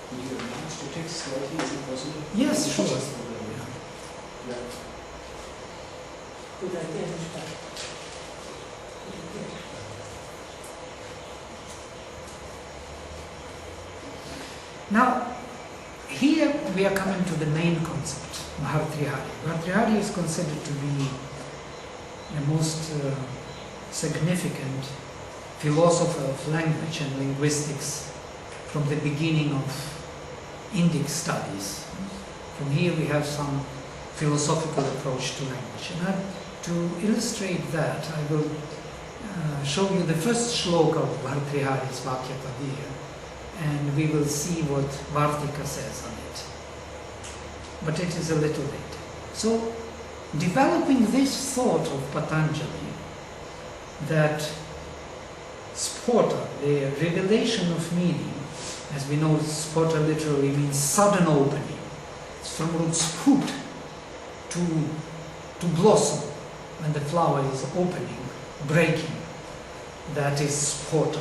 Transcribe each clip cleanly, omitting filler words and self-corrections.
Could you enlarge the text slightly? Is it possible? Yes, sure. Yeah. Good idea, Mr. Now, here we are coming to the main concept, Bhartrihari. Bhartrihari is considered to be the most significant philosopher of language and linguistics from the beginning of Indic studies. From here we have some philosophical approach to language. And to illustrate that, I will show you the first shloka of Bhartrihari's Vakyapadiya, and we will see what Vartika says on it. But it is a little later. So, developing this thought of Patanjali, that spota, the revelation of meaning, as we know, spota literally means sudden opening. It's from root sput, to blossom, when the flower is opening, breaking. That is spota.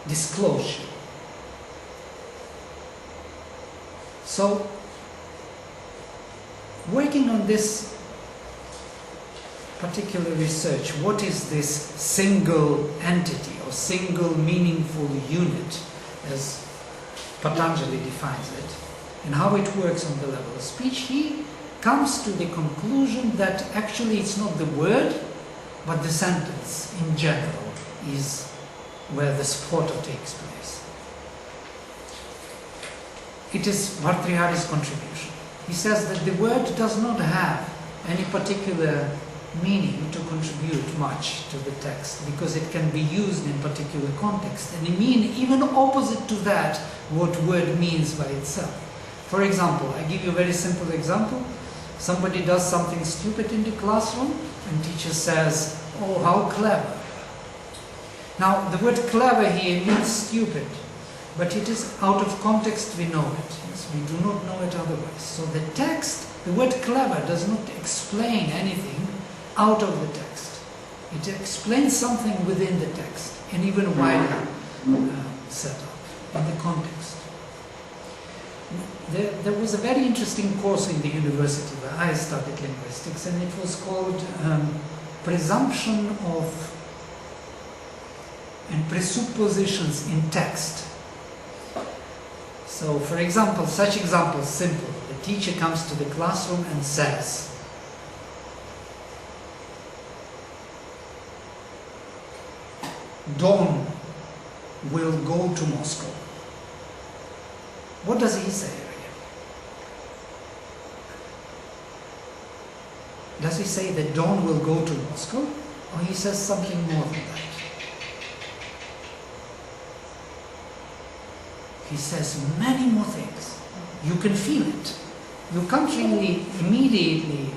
Disclosure. So, working on this particular research, what is this single entity or single meaningful unit, as Patanjali defines it, and how it works on the level of speech, he comes to the conclusion that actually it's not the word, but the sentence in general is where the spota takes place. It is Bhartrihari's contribution. He says that the word does not have any particular meaning to contribute much to the text, because it can be used in particular context and it means even opposite to that what word means by itself. For example, I give you a very simple example. Somebody does something stupid in the classroom and teacher says, "Oh, how clever." Now, the word clever here means stupid, but it is out of context, we know it. Yes, we do not know it otherwise. So the text, the word clever does not explain anything out of the text. It explains something within the text, and even wider set up in the context. There was a very interesting course in the university where I studied linguistics, and it was called Presumption of and Presuppositions in Text. So, for example, such examples, simple. The teacher comes to the classroom and says, "Don will go to Moscow." What does he say here? Does he say that Don will go to Moscow? Or he says something more than that? He says many more things. You can feel it. You can't really immediately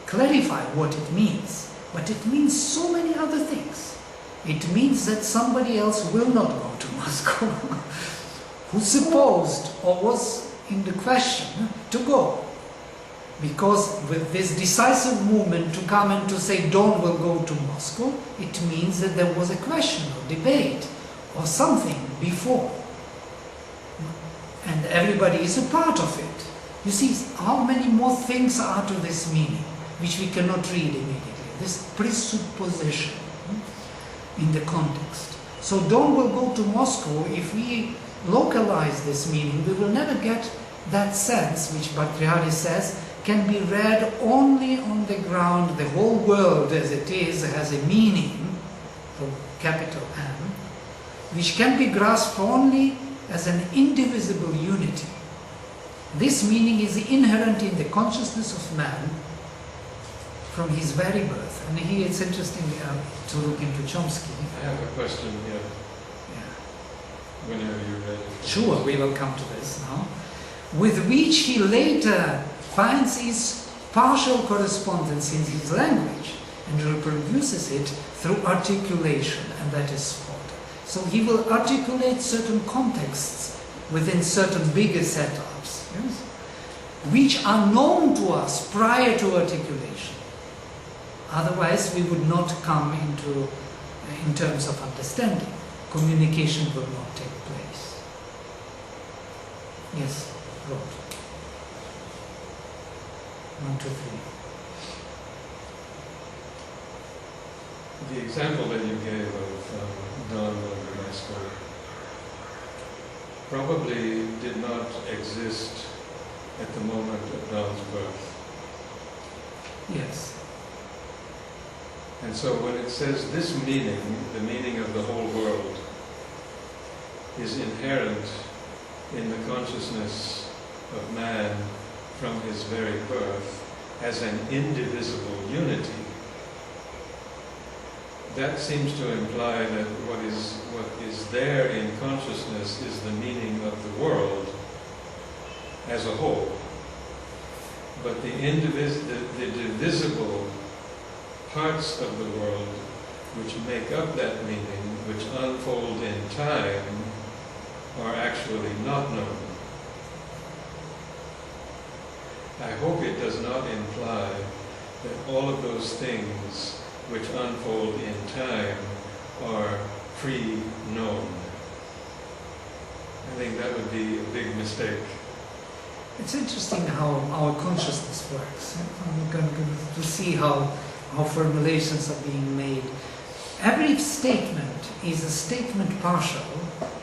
clarify what it means, but it means so many other things. It means that somebody else will not go to Moscow, who supposed or was in the question to go. Because with this decisive movement to come and to say Don will go to Moscow, it means that there was a question or debate or something before. And everybody is a part of it. You see how many more things are to this meaning, which we cannot read immediately. This presupposition in the context. So Don will go to Moscow. If we localize this meaning, we will never get that sense, which Bhartrihari says, can be read only on the ground. The whole world as it is has a meaning, capital M, which can be grasped only as an indivisible unity. This meaning is inherent in the consciousness of man from his very birth. And here it's interesting to look into Chomsky. I have a question here. Yeah. Whenever you're ready. Sure, we will come to this now. With which he later finds his partial correspondence in his language and reproduces it through articulation, and that is sport. So he will articulate certain contexts within certain bigger setups, yes, which are known to us prior to articulation. Otherwise, we would not come into in terms of understanding. communication will not take place. Yes, Rod. 1, 2, 3. The example that you gave of Don Linguistics probably did not exist at the moment of Don's birth. Yes. And so when it says this meaning, the meaning of the whole world, is inherent in the consciousness of man from his very birth as an indivisible unity, that seems to imply that what is there in consciousness is the meaning of the world as a whole. But the divisible parts of the world which make up that meaning, which unfold in time, are actually not known. I hope it does not imply that all of those things which unfold in time are pre-known. I think that would be a big mistake. It's interesting how our consciousness works. We're going to see how formulations are being made. Every statement is a statement partial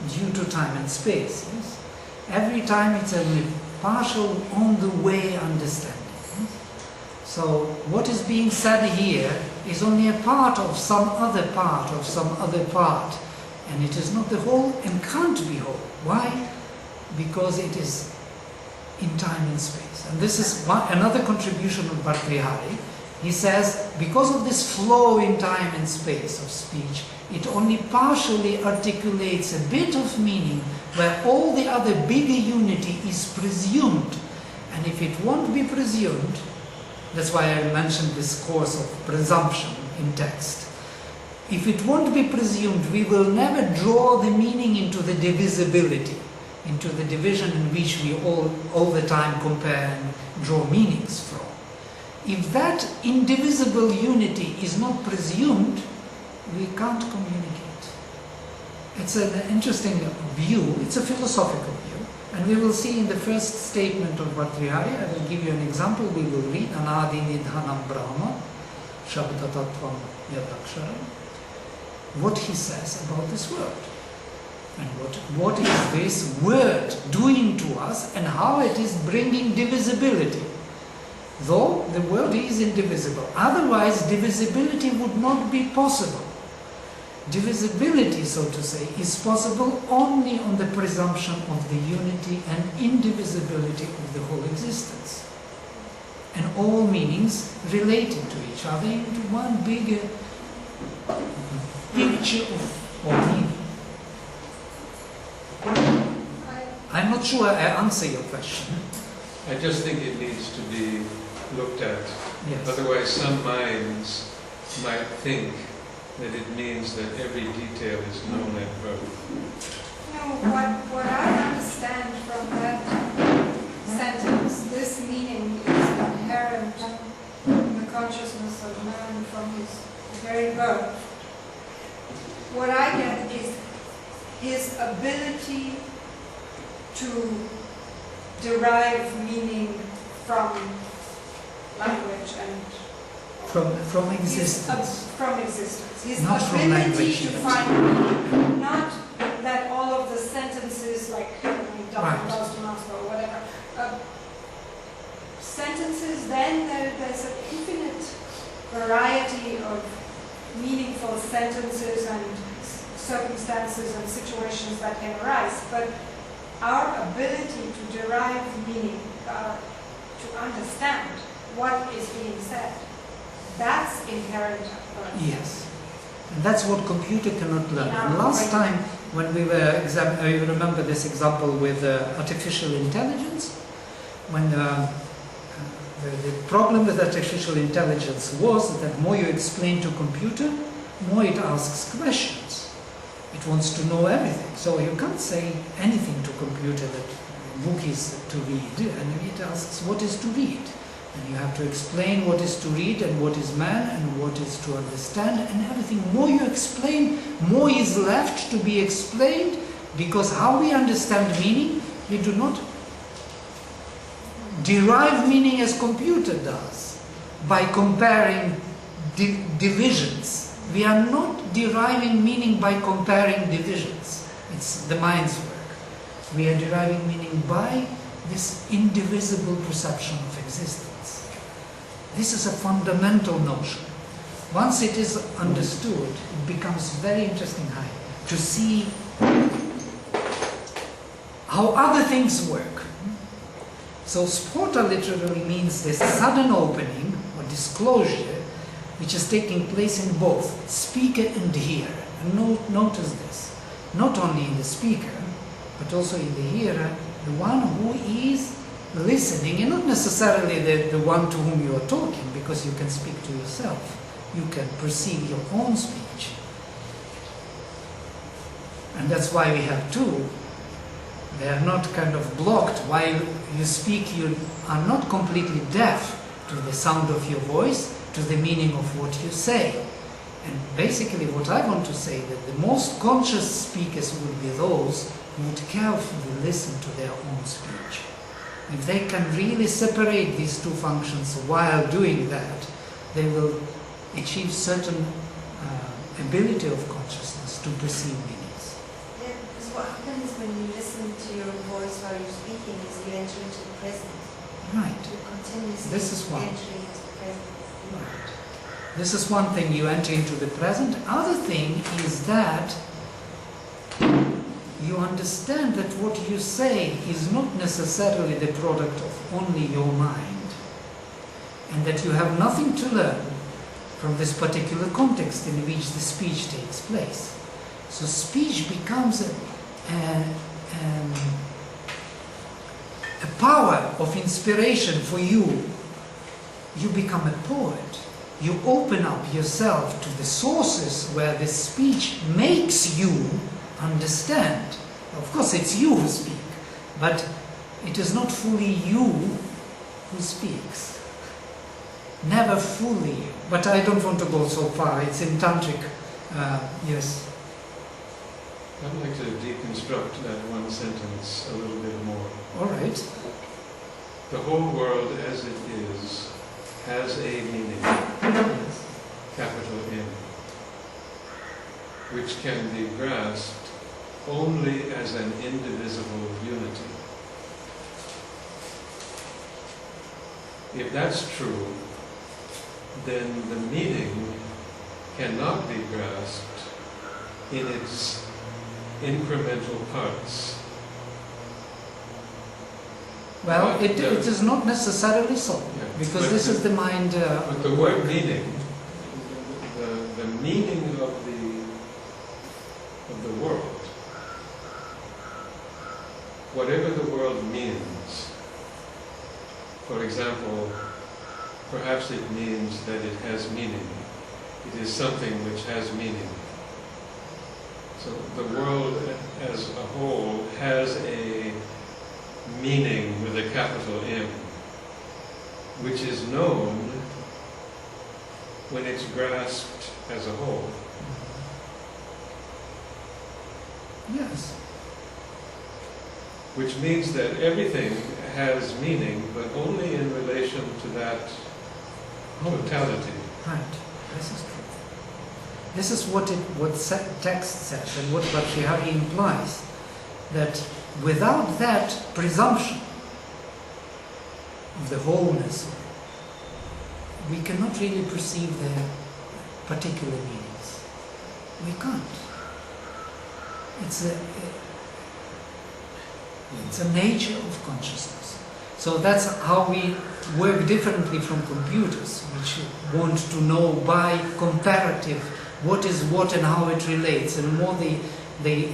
due to time and space. Yes? Every time it's a partial on the way understanding. Yes? So what is being said here is only a part of some other part of some other part, and it is not the whole and can't be whole. Why? Because it is in time and space. And this is another contribution of Bhartrihari. He says, because of this flow in time and space of speech, it only partially articulates a bit of meaning where all the other bigger unity is presumed. And if it won't be presumed, that's why I mentioned this course of presumption in text. If it won't be presumed, we will never draw the meaning into the divisibility, into the division in which we all the time compare and draw meanings from. If that indivisible unity is not presumed, we can't communicate. It's an interesting view, it's a philosophical view, and we will see in the first statement of Bhartrihari. I will give you an example. We will read Anadi Nidhanam Brahma, Shabda Tattvam Yadaksharam, what he says about this word. And what is this word doing to us, and how it is bringing divisibility. Though the word is indivisible, otherwise divisibility would not be possible. Divisibility, so to say, is possible only on the presumption of the unity and indivisibility of the whole existence, and all meanings relating to each other into one bigger picture of meaning. I'm not sure I answer your question. I just think it needs to be looked at. Yes. Otherwise, some minds might think that it means that every detail is known at birth. No, what I understand from that sentence, this meaning is inherent in the consciousness of man from his very birth. What I get is his ability to derive meaning from language and from existence. From existence. His Not from ability language, to yes. find meaning. Not that all of the sentences, like Right. or whatever, sentences, then there's an infinite variety of meaningful sentences and circumstances and situations that can arise. But our ability to derive meaning, to understand what is being said, that's inherent at birth. Yes. And that's what computer cannot learn. Yeah, And last right. time when we were you remember this example with artificial intelligence, when the problem with artificial intelligence was that more you explain to computer, more it asks questions. It wants to know everything. So you can't say anything to computer that book is to read, and it asks what is to read. And you have to explain what is to read and what is man and what is to understand and everything. More you explain, more is left to be explained, because how we understand meaning, we do not derive meaning as computer does, by comparing divisions. We are not deriving meaning by comparing divisions. It's the mind's work. We are deriving meaning by this indivisible perception of existence. This is a fundamental notion. Once it is understood, it becomes very interesting to see how other things work. So spota literally means this sudden opening or disclosure which is taking place in both speaker and hearer. And notice this, not only in the speaker, but also in the hearer, the one who is listening, and not necessarily the one to whom you are talking, because you can speak to yourself. You can perceive your own speech. And that's why we have two. They are not kind of blocked. While you speak, you are not completely deaf to the sound of your voice, to the meaning of what you say. And basically what I want to say, that the most conscious speakers would be those who would carefully listen to their own speech. If they can really separate these two functions while doing that, they will achieve certain ability of consciousness to perceive meanings. Yeah, because what happens when you listen to your voice while you're speaking is you enter into the present. Right. You continuously This is one. entering into the present. Right. This is one thing, you enter into the present. Other thing is that you understand that what you say is not necessarily the product of only your mind, and that you have nothing to learn from this particular context in which the speech takes place. So speech becomes a power of inspiration for you. You become a poet. You open up yourself to the sources where the speech makes you understand. Of course, it's you who speak, but it is not fully you who speaks. Never fully you. But I don't want to go so far. It's in tantric. Yes. I'd like to deconstruct that one sentence a little bit more. All right. The whole world as it is has a meaning, Yes. capital M, which can be grasped only as an indivisible unity. If that's true, then the meaning cannot be grasped in its incremental parts. Well, it is not necessarily so, Yeah, because but this is the mind. But the word meaning, the meaning of the world, whatever the world means. For example, perhaps it means that it has meaning. It is something which has meaning. So the world as a whole has a meaning with a capital M, which is known when it's grasped as a whole. Yes. Which means that everything has meaning, but only in relation to that totality. Right. This is true. This is what text says and what Bhartrihari implies, that without that presumption of the wholeness, we cannot really perceive the particular meanings. We can't. It's a nature of consciousness. So that's how we work differently from computers, which want to know by comparative what is what and how it relates. And more they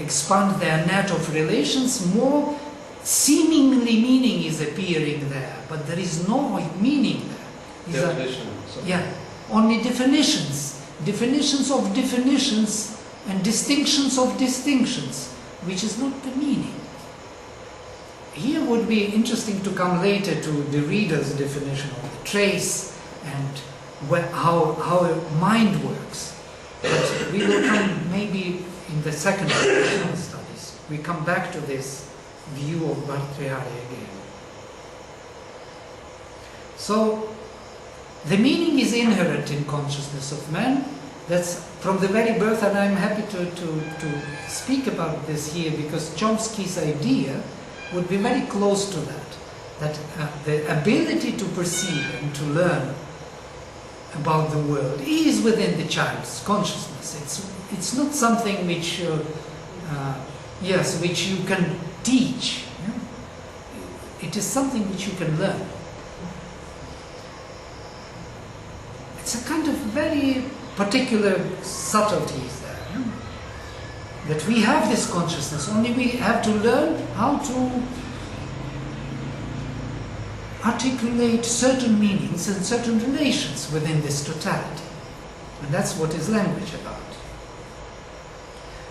expand their net of relations, more seemingly meaning is appearing there, but there is no meaning there. Definitions. Yeah, only definitions. Definitions of definitions and distinctions of distinctions, which is not the meaning. here would be interesting to come later to the reader's definition of the trace and how mind works. But we will come maybe in the second traditional studies. We come back to this view of Bhartrihari again. So, the meaning is inherent in consciousness of man. That's from the very birth, and I'm happy to speak about this here because Chomsky's idea would be very close to that the ability to perceive and to learn about the world is within the child's consciousness. It's not something which which you can teach. Yeah? It is something which you can learn. It's a kind of very particular subtleties there. Yeah? That we have this consciousness, only we have to learn how to articulate certain meanings and certain relations within this totality. And that's what is language about.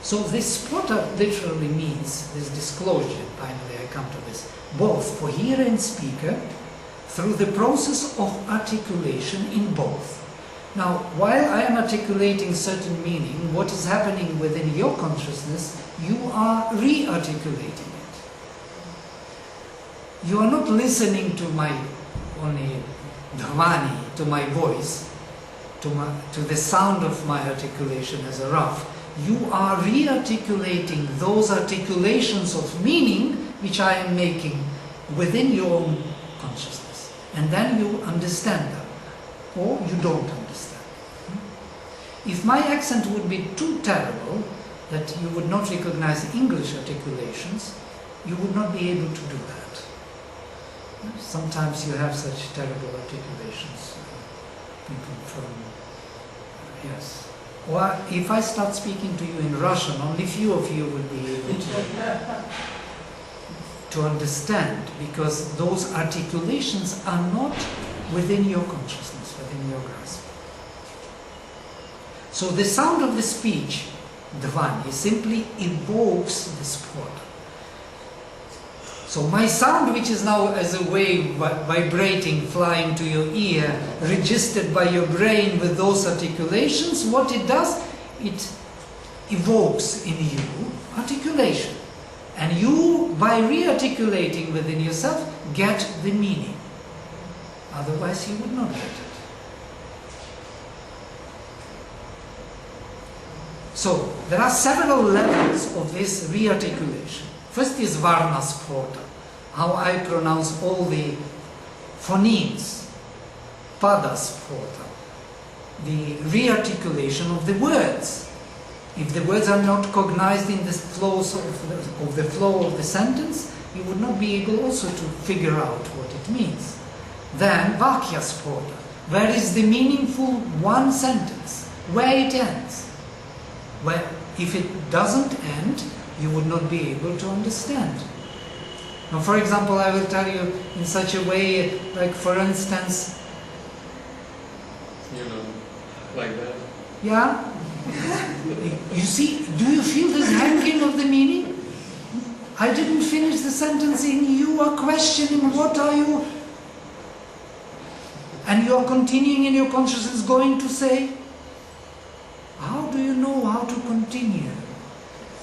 So this spota literally means, this disclosure, finally I come to this, both for hearer and speaker, through the process of articulation in both. Now, while I am articulating certain meaning, what is happening within your consciousness, you are re-articulating it. You are not listening to my only dhvani, to my voice, to the sound of my articulation as a rough. You are re-articulating those articulations of meaning which I am making within your own consciousness. And then you understand them, or you don't understand. If my accent would be too terrible that you would not recognize English articulations, you would not be able to do that. Sometimes you have such terrible articulations, people from, yes. Or if I start speaking to you in Russian, only few of you will be able to understand, because those articulations are not within your consciousness, within your grasp. So the sound of the speech, dhvani, simply evokes the spot. So my sound, which is now as a wave vibrating, flying to your ear, registered by your brain with those articulations, what it does, it evokes in you articulation. And you, by re-articulating within yourself, get the meaning. Otherwise you would not get it. So, there are several levels of this re-articulation. First is varna spota, how I pronounce all the phonemes, pada spota, the re-articulation of the words. If the words are not cognized in the flow of the sentence, you would not be able also to figure out what it means. Then vakya spota, where is the meaningful one sentence, where it ends. Well, if it doesn't end, you would not be able to understand. Now, for example, I will tell you in such a way, like for instance... You know, like that? Yeah? You see, do you feel this hanging of the meaning? I didn't finish the sentence and you are questioning what are you... And you are continuing in your consciousness going to say... How do you know how to continue?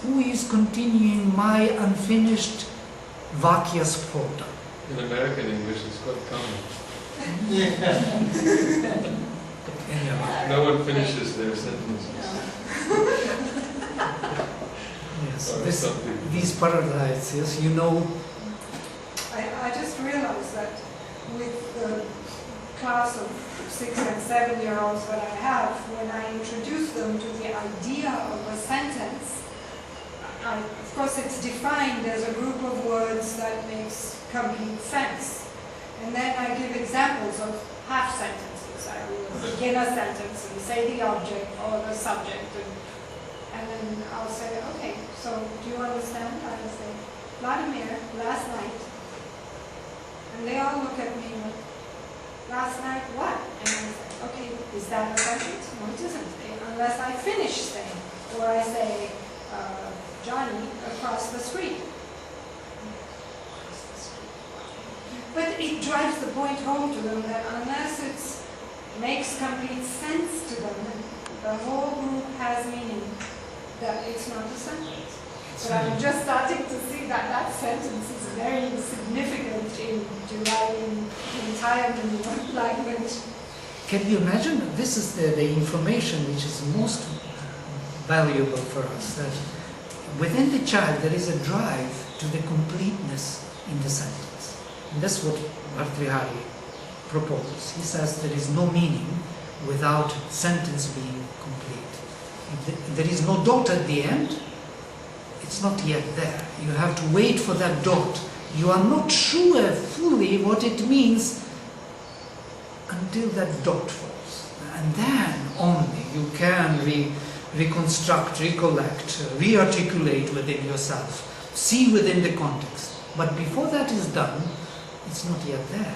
Who is continuing my unfinished vakya spota? In American English, it's quite common. No one finishes their sentences. Yes, these paradises, yes, you know. I just realized that with the class of 6 and 7-year-olds that I have, when I introduce them to the idea of a sentence, of course it's defined as a group of words that makes complete sense. And then I give examples of half sentences. I will begin a sentence and say the object or the subject, and then I'll say, okay, so do you understand? I will say, Vladimir, last night. And they all look at me like, last night what? And I say, okay, is that a sentence? No, it isn't. Unless I finish saying, or I say, Johnny across the street. But it drives the point home to them that unless it makes complete sense to them, the whole group has meaning, that it's not a sentence. But I'm just starting to see that that sentence is very significant in deriving the entire meaning of language. Can you imagine? This is the information which is most valuable for us, that within the child there is a drive to the completeness in the sentence. And that's what Bhartrihari proposes. He says there is no meaning without sentence being complete. If there is no dot at the end, it's not yet there. You have to wait for that dot. You are not sure fully what it means until that dot falls. And then only you can reconstruct, recollect, re-articulate within yourself, see within the context. But before that is done, it's not yet there.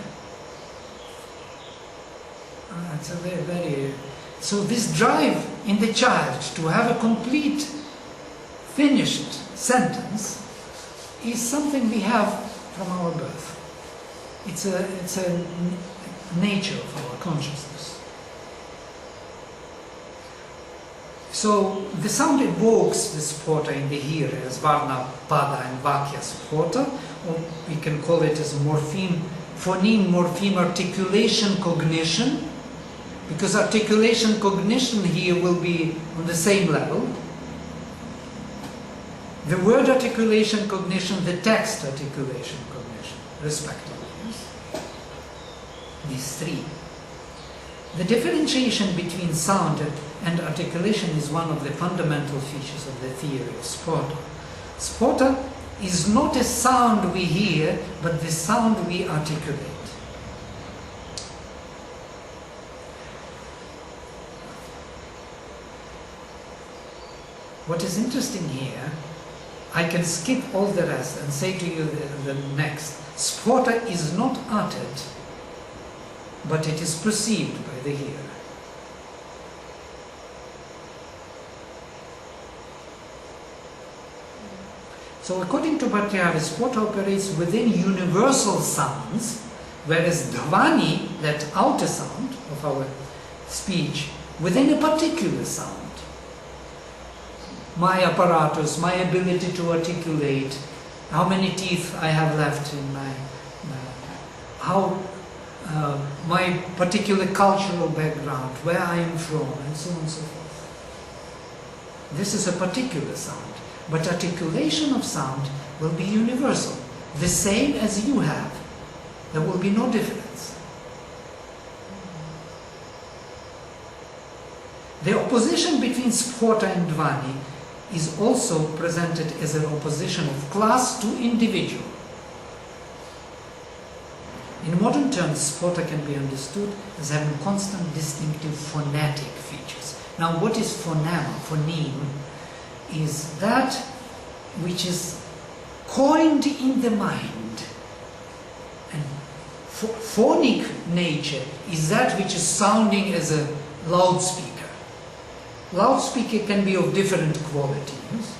It's a very... So this drive in the child to have a complete, finished sentence is something we have from our birth. It's a nature of our consciousness. So the sound evokes the supporter in the hearer as Varna, Pada and Vakya supporter, or we can call it as morpheme, phoneme, morpheme articulation cognition, because articulation cognition here will be on the same level. The word articulation cognition, the text articulation cognition, respectively. These three. The differentiation between sound and articulation is one of the fundamental features of the theory of Sporta. Sporta is not a sound we hear, but the sound we articulate. What is interesting here, I can skip all the rest and say to you the next. Sporta is not uttered, but it is perceived by the hearer. So according to Bhartrihari, Sporta operates within universal sounds, whereas Dhvani, that outer sound of our speech, within a particular sound. My apparatus, my ability to articulate, how many teeth I have left in my particular cultural background, where I am from, and so on and so forth. This is a particular sound, but articulation of sound will be universal, the same as you have. There will be no difference. The opposition between Sporta and Dhvani is also presented as an opposition of class to individual. In modern terms, Sporta can be understood as having constant distinctive phonetic features. Now, what is phonema? Phoneme is that which is coined in the mind. And phonic nature is that which is sounding as a loudspeaker. Loudspeaker can be of different qualities.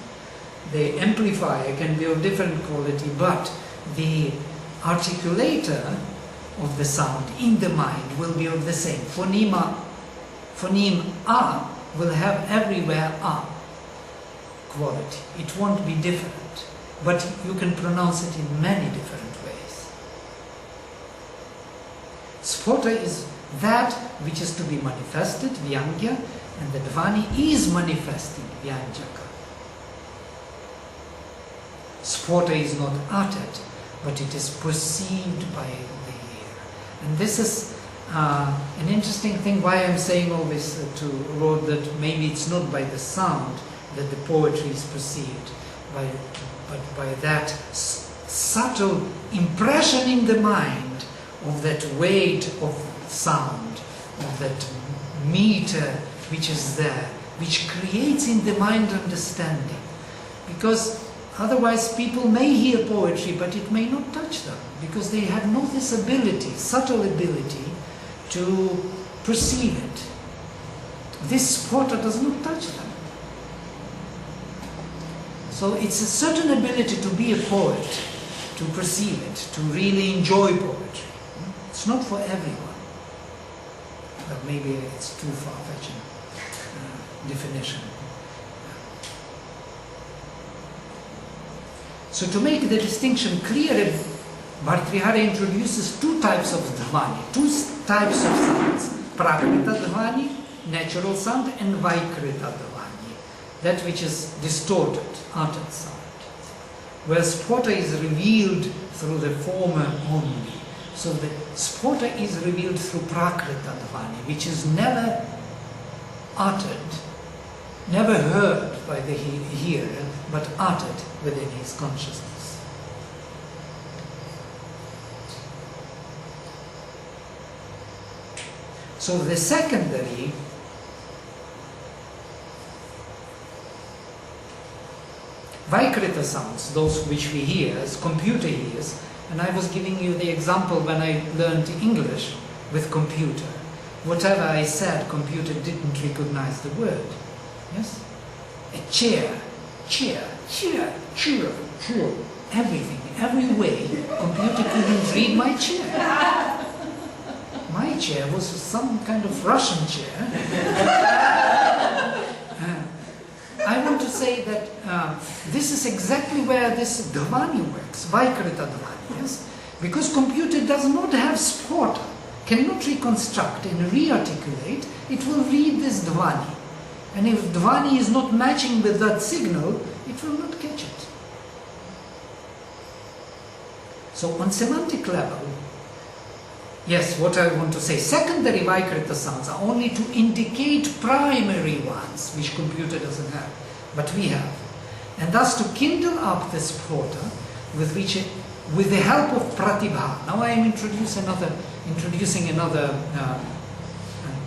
The amplifier can be of different quality, but the articulator of the sound in the mind will be of the same. Phoneme A will have everywhere A quality. It won't be different, but you can pronounce it in many different ways. Sporta is that which is to be manifested, Vyangya, and the Dhvani is manifesting, Vyanjaka. Sporta is not uttered, but it is perceived by the ear. And this is an interesting thing, why I'm saying all this to Rod, that maybe it's not by the sound that the poetry is perceived, but by that subtle impression in the mind of that weight of sound, of that meter which is there, which creates in the mind understanding. Because otherwise people may hear poetry, but it may not touch them, because they have not this ability, subtle ability, to perceive it. This Sporta does not touch them. So it's a certain ability to be a poet, to perceive it, to really enjoy poetry. It's not for everyone. But maybe it's too far-fetched definition. So to make the distinction clearer, Bhartrihari introduces two types of dhvani, two types of sounds. Prakrita dhvani, natural sound, and Vaikrita dhvani, that which is distorted, uttered sound. Where spota is revealed through the former only. So the spota is revealed through Prakrita dhvani, which is never uttered, never heard by the hearer, but uttered within his consciousness. So the secondary Vaikrita sounds, those which we hear as computer hears, and I was giving you the example when I learned English with computer. Whatever I said, computer didn't recognize the word. Yes? A chair, chair, chair, chair, chair, everything, every way, computer couldn't read my chair. My chair was some kind of Russian chair. I want to say that this is exactly where this dhvani works, Vaikrita dhvani, yes? Because computer does not have spota, cannot reconstruct and re-articulate, it will read this dhvani. And if dhvani is not matching with that signal, it will not catch it. So on semantic level, yes, what I want to say, secondary Vaikrita sounds are only to indicate primary ones, which computer doesn't have, but we have. And thus to kindle up the spota with which it, with the help of pratibha. Now I am introducing another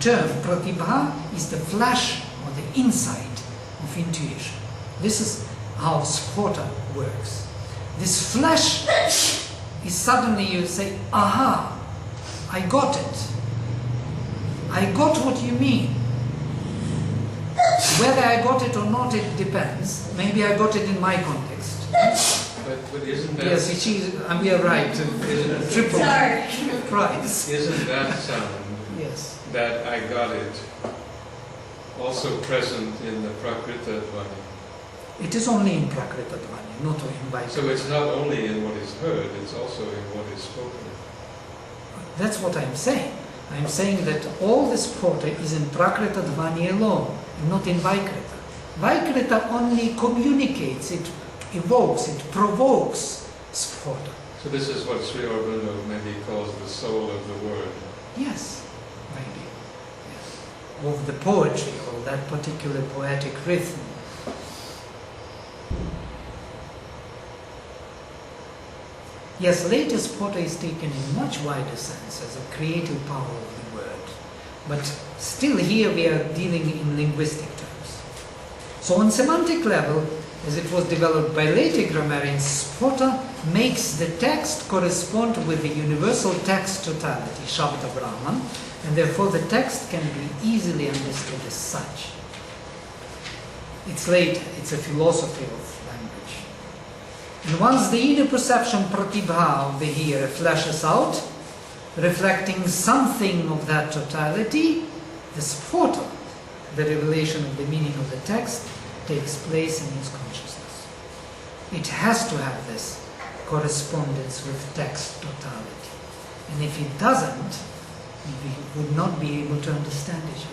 term. Pratibha is the flash or the insight of intuition. This is how spota works. This flash is suddenly you say, aha, I got it. I got what you mean. Whether I got it or not, it depends. Maybe I got it in my context. But isn't that... Yes, we are right. Triple prize. Isn't that sound, yes, that I got it, also present in the Prakrita dhvani? it is only in Prakrita dhvani, not in Vaikrita. So it's not only in what is heard, it's also in what is spoken. That's what I'm saying. I'm saying that all this spota is in Prakrita dhvani alone, and not in Vaikrita. Vaikrita only communicates, it evokes, it provokes spota. So this is what Sri Aurobindo maybe calls the soul of the word. Yes, maybe. Yes. Of the poetry, or that particular poetic rhythm. Yes, later spota is taken in much wider sense as a creative power of the word. But still here we are dealing in linguistic terms. So on semantic level, as it was developed by later grammarians, spota makes the text correspond with the universal text totality, Shabda Brahman, and therefore the text can be easily understood as such. It's later, it's a philosophy of language. And once the inner perception pratibha of the hearer flashes out, reflecting something of that totality, the spota, the revelation of the meaning of the text, takes place in his consciousness. It has to have this correspondence with text totality. And if it doesn't, we would not be able to understand each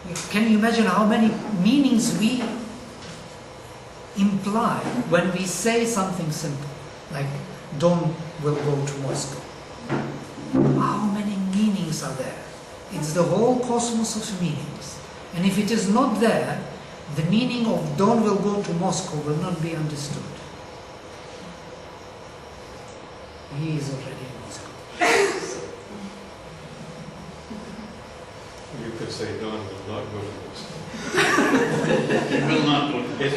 other. Can you imagine how many meanings we imply when we say something simple, like Don will go to Moscow? How many meanings are there? It's the whole cosmos of meanings. And if it is not there, the meaning of Don will go to Moscow will not be understood. He is already in Moscow. You could say Don will not go to Moscow. It will not go. It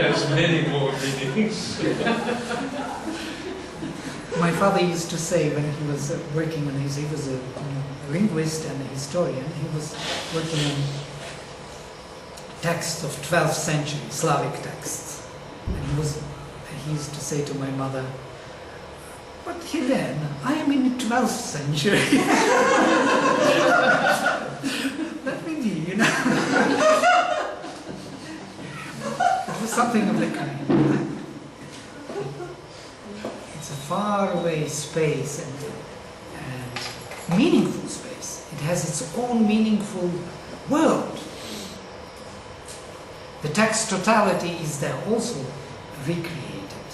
has many more meanings. My father used to say when he was working on he was a linguist and a historian, he was working on texts of 12th century, Slavic texts. And he used to say to my mother, "But Helene, I am in the 12th century." Let me be, you know. It was something of the kind. It's a faraway space and meaningful space. It has its own meaningful world. The text totality is there also recreated.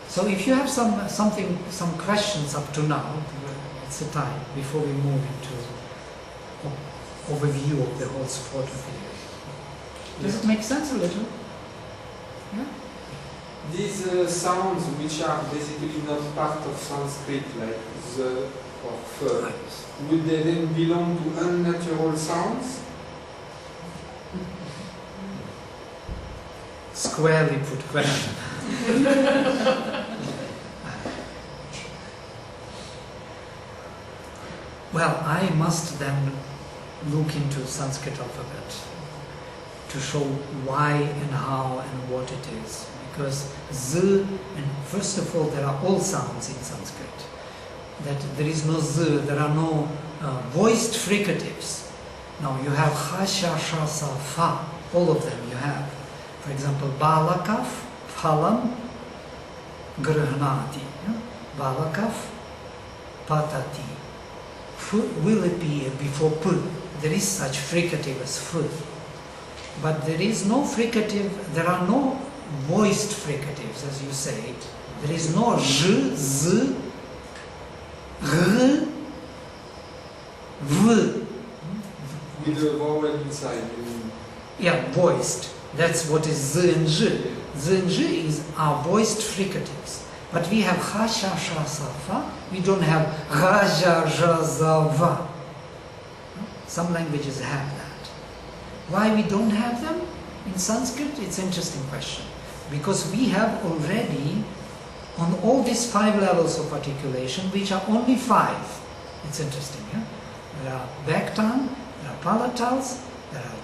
So if you have some questions up to now, it's the time before we move into overview of the whole sport of video. Does it make sense a little? Yeah? These sounds which are basically not part of Sanskrit, like the or f, would they then belong to unnatural sounds? Squarely put question. Well, I must then look into Sanskrit alphabet to show why and how and what it is. Because Z, and first of all, there are all sounds in Sanskrit. That there is no Z, there are no voiced fricatives. Now you have Ha, Sha, Sha, Sa, Fa, all of them you have. For example, Balakav, Phalam, Grahnati. Balakav, Patati. F will appear before P. There is such fricative as F. But there is no fricative, there are no voiced fricatives, as you say. There is no J, Z, R, V. With the vowel inside, you mean? Yeah, voiced. That's what is Z and J. Z and J are voiced fricatives. But we have Ha, Sha, Sha, Sa, Fa. We don't have Ra, Ja, Ja, Za, Va. Some languages have that. Why we don't have them in Sanskrit? It's an interesting question. Because we have already, on all these 5 levels of articulation, which are only 5. It's interesting, yeah? There are back tongue, there are palatals, there are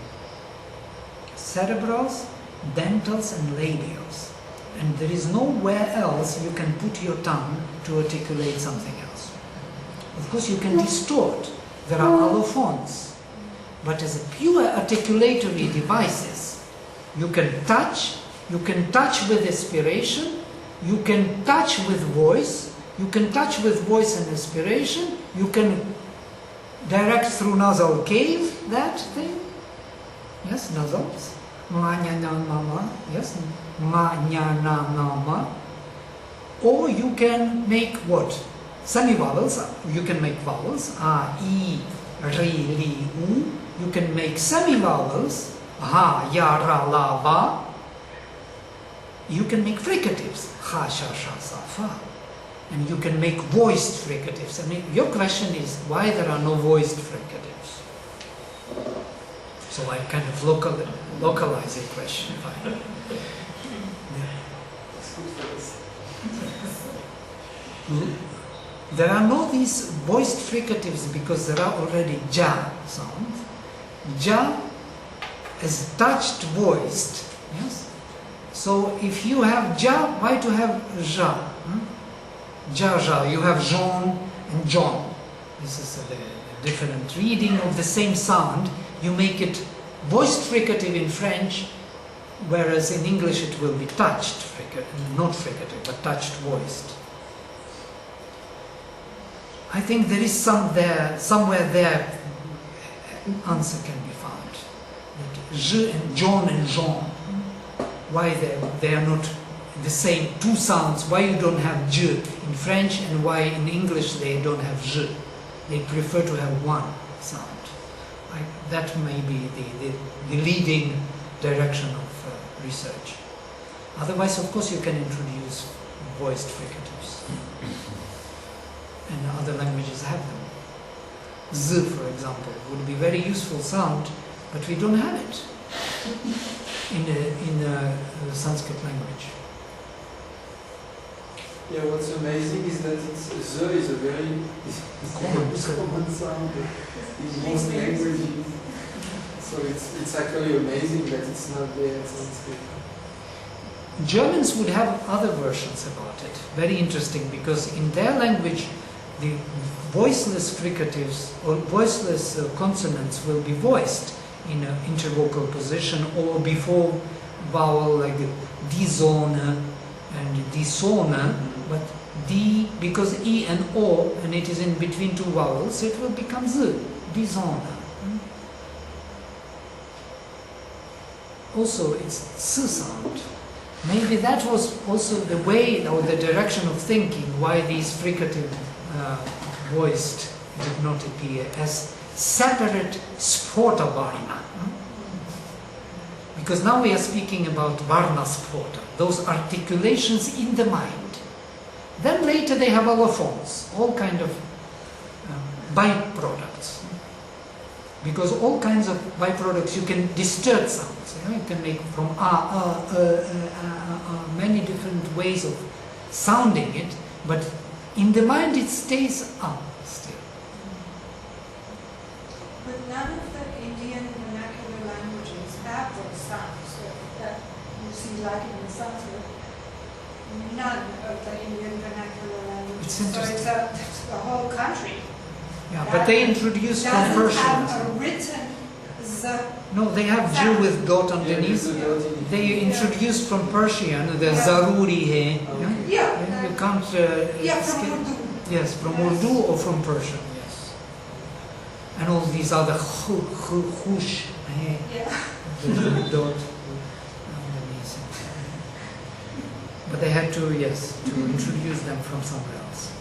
cerebrals, dentals and labials. And there is nowhere else you can put your tongue to articulate something else. Of course you can distort. There are allophones. But as a pure articulatory devices, you can touch with aspiration, you can touch with voice, you can touch with voice and aspiration, you can direct through nasal cave, that thing. Yes, nasals. Ma, nya, na, ma, ma. Yes, ma, nya, na, na, ma. Or you can make what? Semi-vowels. You can make vowels. A, I, ri, li, u. You can make semi-vowels. Ha, ya, ra, la, va. You can make fricatives. Ha, sha, sha, sa, fa. And you can make voiced fricatives. I mean, your question is why there are no voiced fricatives. So I kind of localize your question. There are no these voiced fricatives because there are already ja sounds. Ja is touched voiced. Yes. So if you have ja, why to have ja? Ja, ja. You have Jean and John. This is a different reading of the same sound. You make it voiced fricative in French, whereas in English it will be touched fricative, not fricative, but touched voiced. I think there is somewhere there, answer can be found. That Je and John and Jean, why they are not the same two sounds? Why you don't have Je in French and why in English they don't have Je? They prefer to have one sound. That may be the leading direction of research. Otherwise, of course, you can introduce voiced fricatives. And other languages have them. Z, for example, would be a very useful sound, but we don't have it in the Sanskrit language. Yeah, what's amazing is that it's Z is a very common sound in most languages. So it's actually amazing that it's not there in Sanskrit. Germans would have other versions about it. Very interesting, because in their language, the voiceless fricatives or voiceless consonants will be voiced in an intervocal position or before vowel, like die Sonne and die Sonne, but D, because E and O, and it is in between two vowels, it will become Z, die Sonne. Also, it's S sound. Maybe that was also the way or the direction of thinking why these fricative voiced did not appear as separate sporta varna. Because now we are speaking about varna sporta, those articulations in the mind. Then later they have allophones, all kind of byproducts. Because all kinds of byproducts, you can distort sounds. You can make from many different ways of sounding it, but in the mind it stays still. But none of the Indian vernacular languages have those sounds that you see like in the Sanskrit. None of the Indian vernacular languages. It's interesting. So it's the whole country. Yeah, but they introduced from doesn't Persian. have a written Z. No, they have Jew with dot underneath. They introduced from Persian the zaruri hai. Yeah. You can't. From Urdu. Yes, from Urdu or from Persian. Yes. And all these other khush hai. Yeah. The dot underneath. But they had to, yes, to introduce them from somewhere else.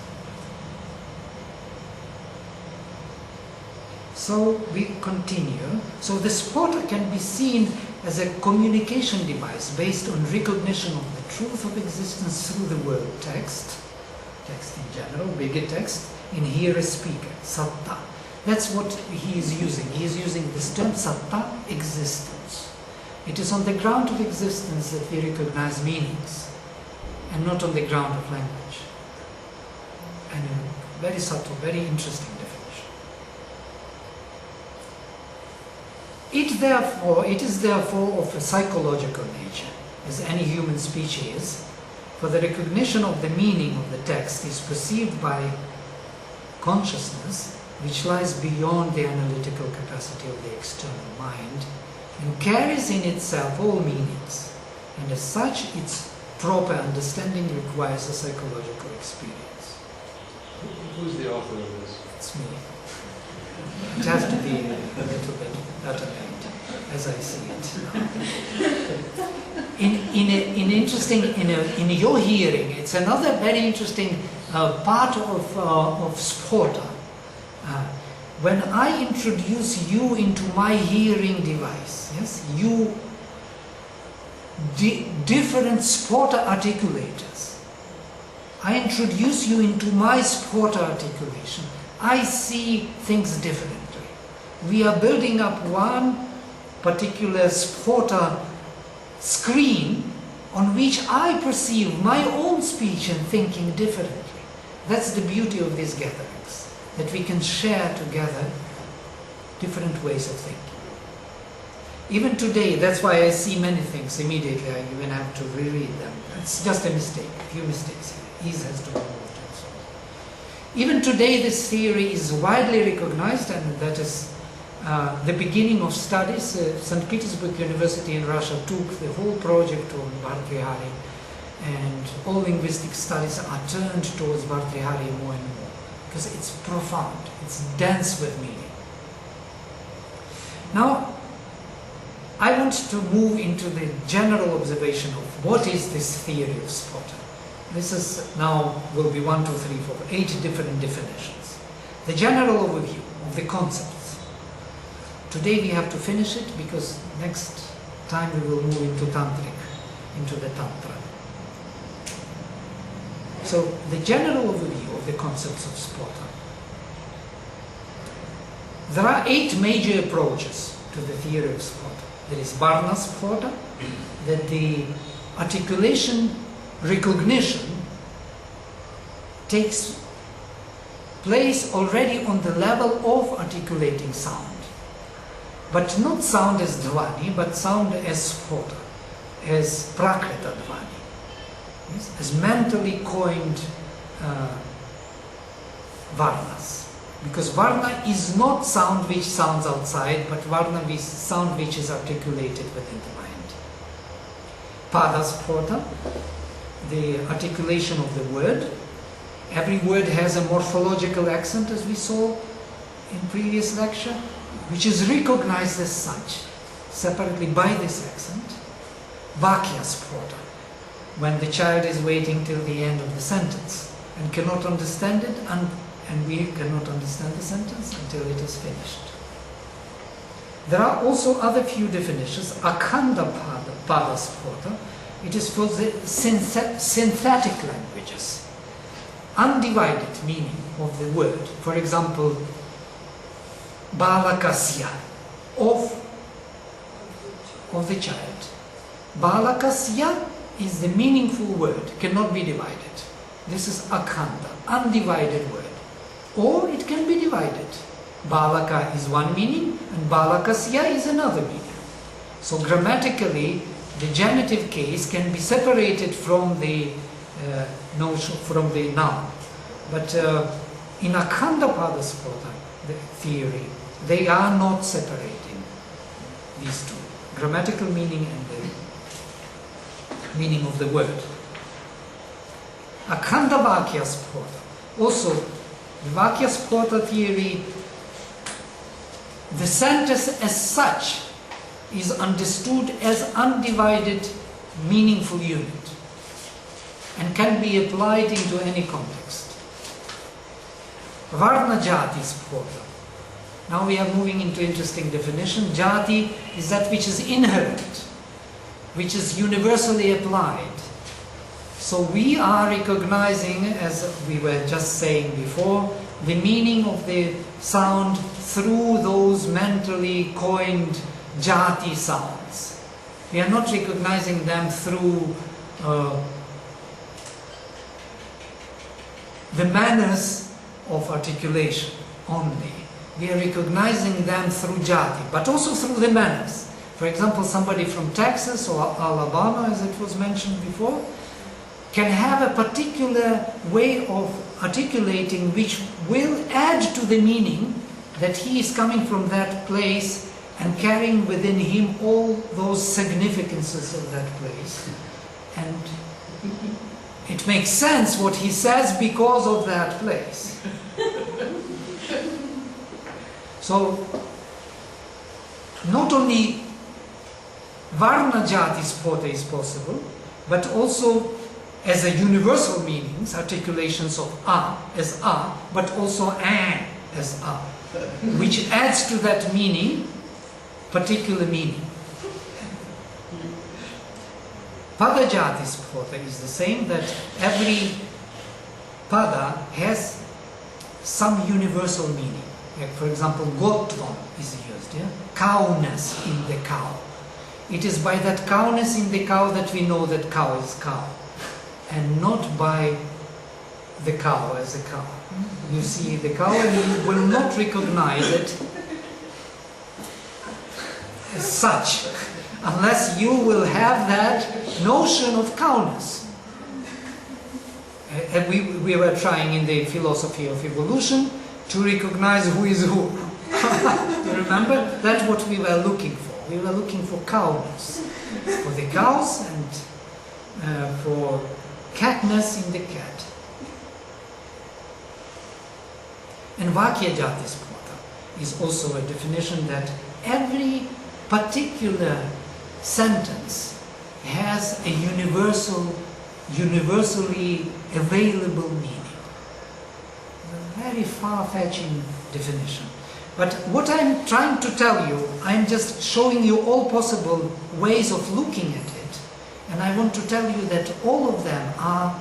So we continue. So the spotter can be seen as a communication device based on recognition of the truth of existence through the word text in general, bigger text, in hearer speaker, satta. That's what he is using. He is using this term satta, existence. It is on the ground of existence that we recognize meanings, and not on the ground of language. And a very subtle, very interesting definition. It is therefore of a psychological nature, as any human speech is, for the recognition of the meaning of the text is perceived by consciousness, which lies beyond the analytical capacity of the external mind, and carries in itself all meanings, and as such its proper understanding requires a psychological experience. Who's the author of this? It's me. It has to be a little bit better made, as I see it. In your hearing, it's another very interesting part of sporta. When I introduce you into my hearing device, yes, you different sporta articulators. I introduce you into my sporta articulation. I see things differently. We are building up one particular sporta screen on which I perceive my own speech and thinking differently. That's the beauty of these gatherings, that we can share together different ways of thinking. Even today, that's why I see many things immediately. I even have to reread them. It's just a mistake, a few mistakes here. Ease has to be moved and so on. Even today, this theory is widely recognized, and that is the beginning of studies. St. Petersburg University in Russia took the whole project on Bhartrihari, and all linguistic studies are turned towards Bhartrihari more and more, because it's profound, it's dense with meaning. Now, I want to move into the general observation of what is this theory of sporta. This is now will be 1, 2, 3, 4, 8 different definitions. The general overview of the concepts. Today we have to finish it because next time we will move into tantric, into the tantra. So the general overview of the concepts of sporta. There are 8 major approaches to the theory of sporta. There is Varna sporta, that the articulation recognition takes place already on the level of articulating sound. But not sound as dhvani, but sound as sporta, as Prakritadvani, yes, as mentally coined varnas. Because varna is not sound which sounds outside, but varna is sound which is articulated within the mind. Padaspota, the articulation of the word. Every word has a morphological accent, as we saw in previous lecture, which is recognized as such, separately by this accent. Vakyaspota, when the child is waiting till the end of the sentence and cannot understand it, and we cannot understand the sentence until it is finished. There are also other few definitions. Akhanda padaspota, it is for the synthetic languages. Undivided meaning of the word. For example, balakasya, of the child. Balakasya is the meaningful word, cannot be divided. This is akhanda, undivided word. Or it can be divided. Balaka is one meaning and balakasya is another meaning. So grammatically, the genitive case can be separated from the notion, from the noun. But in akhanda padaspota, the theory, they are not separating these two. Grammatical meaning and the meaning of the word. Akhanda vakyaspota. Also, the vakyaspota theory, the sentence as such is understood as undivided, meaningful unit and can be applied into any context. Varna jati spota. Now we are moving into interesting definition. Jati is that which is inherent, which is universally applied. So we are recognizing, as we were just saying before, the meaning of the sound through those mentally coined jati sounds. We are not recognizing them through the manners of articulation only. We are recognizing them through jati, but also through the manners. For example, somebody from Texas or Alabama, as it was mentioned before, can have a particular way of articulating which will add to the meaning that he is coming from that place and carrying within him all those significances of that place. And it makes sense what he says because of that place. So, not only Varna jati spota is possible, but also as a universal meanings, articulations of a as a, but also an as a, which adds to that meaning, particular meaning. Pada jati spota is the same, that every pada has some universal meaning. Like for example, gotvam is used, yeah? Cowness in the cow. It is by that cowness in the cow that we know that cow is cow, and not by the cow as a cow. You see the cow and you will not recognize it as such, unless you will have that notion of cowness. And we were trying in the philosophy of evolution to recognize who is who. You remember? That's what we were looking for. We were looking for cowness, for the cows, and for catness in the cat. And Vakya jati spota is also a definition that every particular sentence has a universally available meaning. A very far-fetching definition. But what I'm trying to tell you, I'm just showing you all possible ways of looking at it, and I want to tell you that all of them are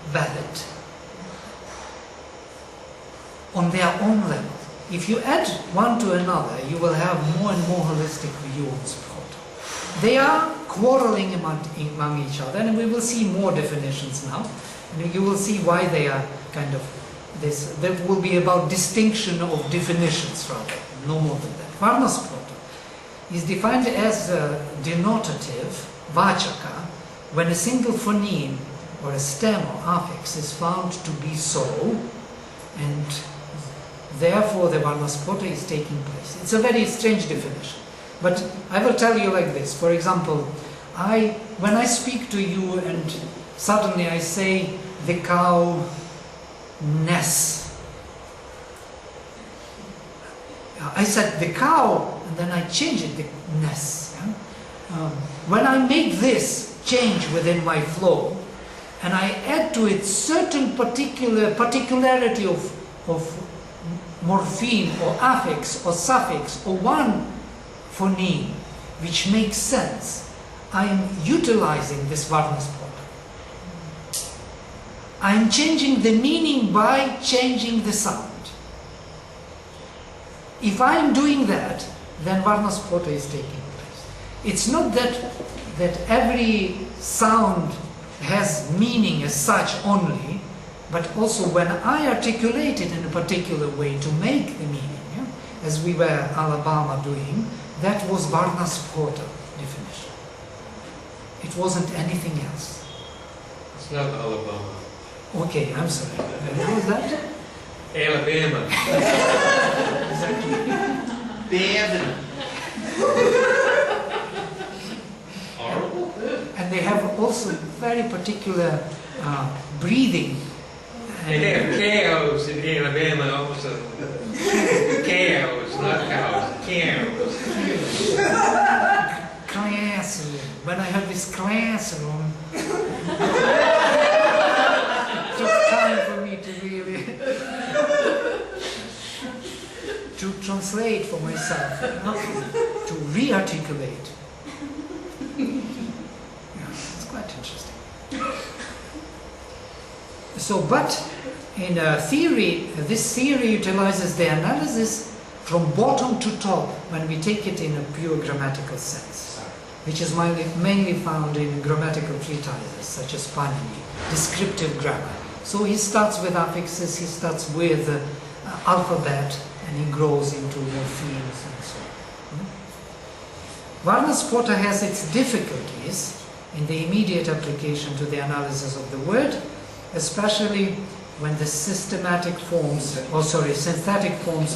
valid on their own level. If you add one to another, you will have more and more holistic view of sport. They are quarreling among each other, and we will see more definitions now. And you will see why they are kind of this. That will be about distinction of definitions rather, no more than that. Varna spota. is defined as a denotative, vachaka, when a single phoneme or a stem or affix is found to be so, and therefore the varnaspota is taking place. It's a very strange definition, but I will tell you like this. For example, when I speak to you and suddenly I say the cow ness. I said the cow, and then I change it, the ness. Yeah? When I make this change within my flow, and I add to it certain particularity of morpheme or affix or suffix or one phoneme, which makes sense, I am utilizing this varnaspota. I am changing the meaning by changing the sound. If I am doing that, then varnaspota is taking place. It's not that every sound has meaning as such only, but also when I articulate it in a particular way to make the meaning, yeah? As we were Alabama doing, that was varnaspota definition. It wasn't anything else. It's not Alabama. Okay, I'm sorry. What was that? Alabama. Exactly. And they have also very particular breathing. They have cows in Alabama also. Cows, not cows. Cows. Classroom. When I had this classroom, it took time for me to really to translate for myself, to re-articulate. Yeah, it's quite interesting. So, but in theory, this theory utilizes the analysis from bottom to top when we take it in a pure grammatical sense, which is mainly found in grammatical treatises such as Panini, descriptive grammar. So he starts with affixes, he starts with alphabet, and he grows into morphemes and so on. Varnaspota has its difficulties in the immediate application to the analysis of the word, especially when the synthetic forms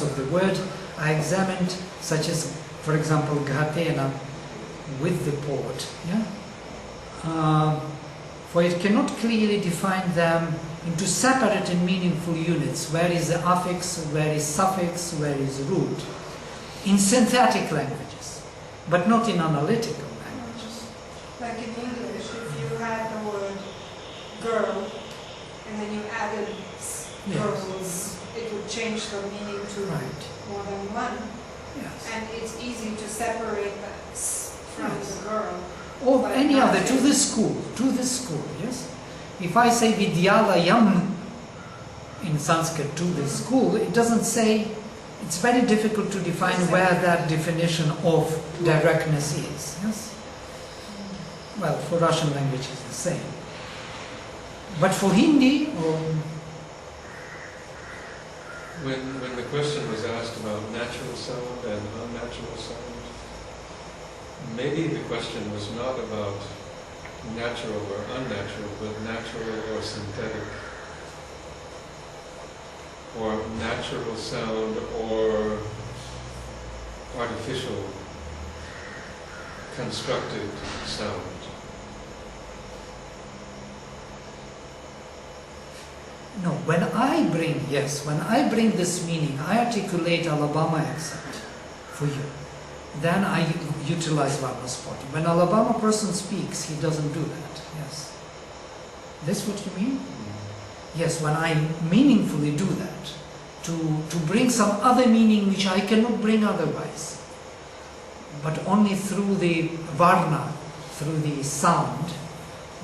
of the word are examined, such as, for example, ghatena, with the port. Yeah? For it cannot clearly define them into separate and meaningful units. Where is the affix, where is suffix, where is root? In synthetic languages, but not in analytical languages. Like in English, if you had the word girl, and then you added girls, it would change the meaning to more than one. Yes. And it's easy to separate that from the girl. Or any other, to the school, yes? If I say Vidyalayam in Sanskrit, to the school, it doesn't say, it's very difficult to define where that definition of directness is, yes? Well, for Russian language it's the same. But for Hindi, When the question was asked about natural sound and unnatural sound, maybe the question was not about natural or unnatural, but natural or synthetic, or natural sound or artificial constructed sound. no, when I bring this meaning, I articulate Alabama accent for you. Then I utilize varnaspota. When Alabama person speaks, he doesn't do that. Yes. This what you mean? Yes, when I meaningfully do that, to bring some other meaning which I cannot bring otherwise, but only through the varna, through the sound,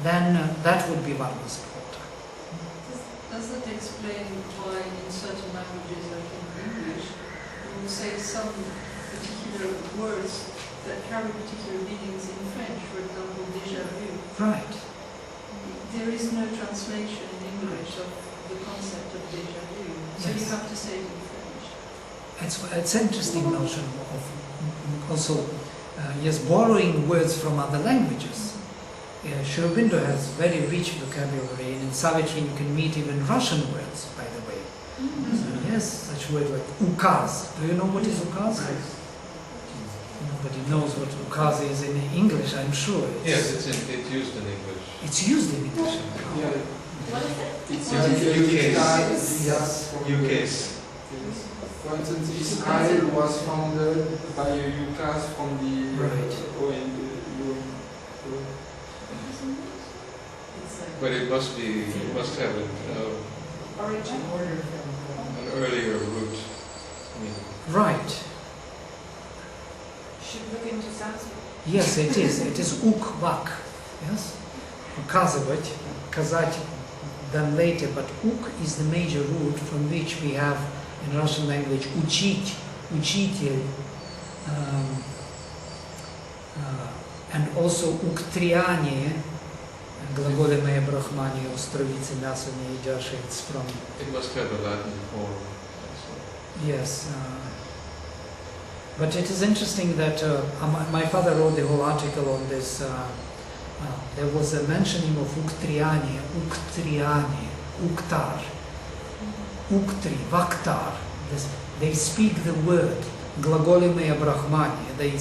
then that would be varnaspota. Does that explain why in certain languages, like in English, you will say some particular words that carry particular meanings in French, for example, déjà vu? Right. There is no translation in English of the concept of déjà vu, so you have to say it in French. It's an interesting notion of also yes, borrowing words from other languages. Sri Aurobindo has very rich vocabulary, and in Savitri you can meet even Russian words, by the way. So, yes, such words like ukaz. Do you know what is ukaz? Nobody knows what ukaz is in English, I'm sure. Yes, it's used in English. It's used in English. Yeah. What is it? It's Yes. UCAS. For instance, Israel was founded by a UCAS from the Right. But it must have Origin. an earlier root meaning. Right. Should look into Sanskrit. Yes, it is. It is uk-vak. Yes? Указывать, казать done later, but uk is the major root from which we have in Russian language учить, учитель, and also уктряние, глаголемое брахмане, устроиться мясо не едешь, it's from... It must have a Latin form. Yes. But it is interesting that my father wrote the whole article on this. There was a mentioning of uktriani, uktar, uktri, vaktar. They speak the word, gлаголемые брахмане. They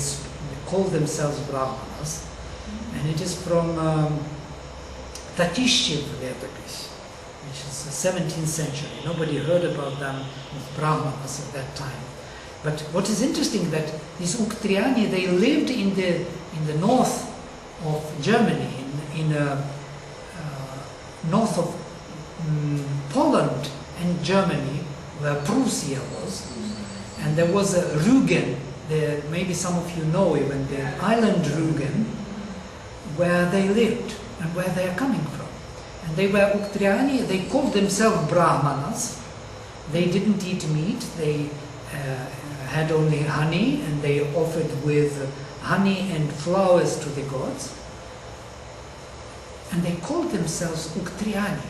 call themselves brahmanas. And it is from Tatishchev letopis, which is the 17th century. Nobody heard about them, of brahmanas at that time. But what is interesting that these Uktriani, they lived in the north of Germany, in north of Poland and Germany, where Prussia was. And there was a Rügen, maybe some of you know even the island Rügen, where they lived and where they are coming from. And they were Uktriani, they called themselves Brahmanas. They didn't eat meat, they had only honey, and they offered with honey and flowers to the gods. And they called themselves Uktriani.